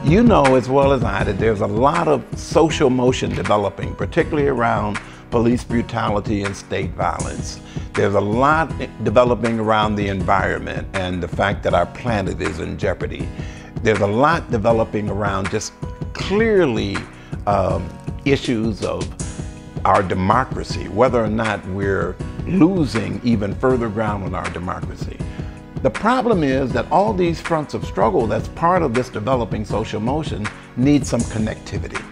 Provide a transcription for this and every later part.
You know as well as I that there's a lot of social motion developing, particularly around police brutality and state violence. There's a lot developing around the environment and the fact that our planet is in jeopardy. There's a lot developing around just clearly issues of our democracy, whether or not we're losing even further ground on our democracy. The problem is that all these fronts of struggle that's part of this developing social motion need some connectivity.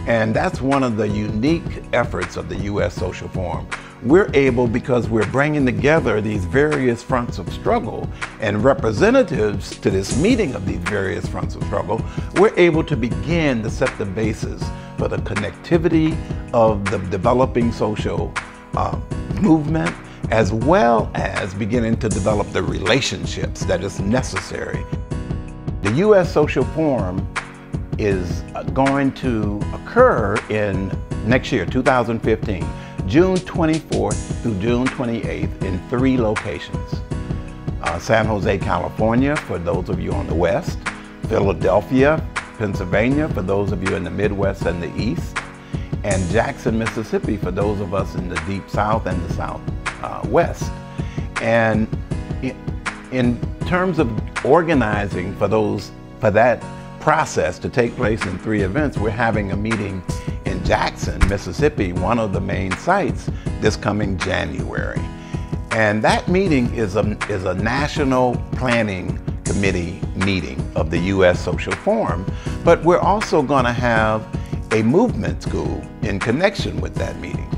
And that's one of the unique efforts of the U.S. Social Forum. We're able, because we're bringing together these various fronts of struggle and representatives to this meeting of these various fronts of struggle, we're able to begin to set the basis for the connectivity of the developing social movement, as well as beginning to develop the relationships that is necessary. The U.S. Social Forum is going to occur in next year, 2015, June 24th through June 28th in 3 locations. San Jose, California, for those of you on the west, Philadelphia, Pennsylvania, for those of you in the Midwest and the East, and Jackson, Mississippi, for those of us in the deep South and the Southwest. And in terms of organizing for that process to take place in 3 events, we're having a meeting in Jackson, Mississippi, one of the main sites, this coming January. And that meeting is a National Planning Committee meeting of the U.S. Social Forum, but we're also going to have a movement school in connection with that meeting.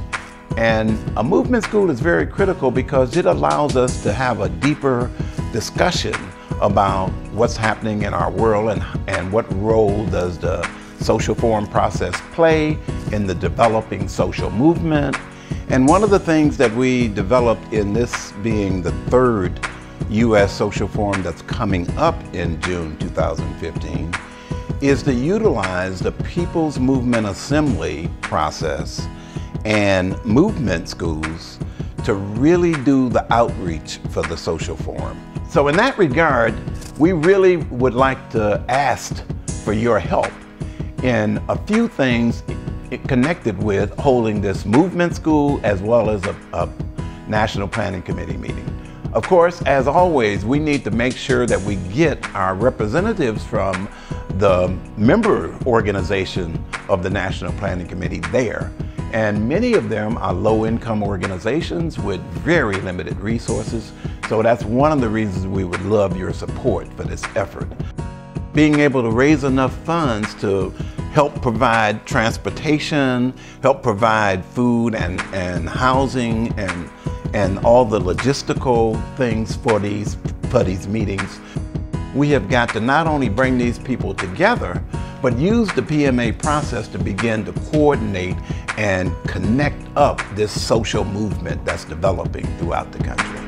And a movement school is very critical because it allows us to have a deeper discussion about what's happening in our world and what role does the social forum process play in the developing social movement. And one of the things that we developed in this being the 3rd U.S. Social Forum that's coming up in June 2015 is to utilize the People's Movement Assembly process and movement schools to really do the outreach for the social forum. So in that regard, we really would like to ask for your help in a few things connected with holding this movement school as well as a National Planning Committee meeting. Of course, as always, we need to make sure that we get our representatives from the member organization of the National Planning Committee there. And many of them are low-income organizations with very limited resources. So that's one of the reasons we would love your support for this effort. Being able to raise enough funds to help provide transportation, help provide food and housing and all the logistical things for these meetings. We have got to not only bring these people together, but use the PMA process to begin to coordinate and connect up this social movement that's developing throughout the country.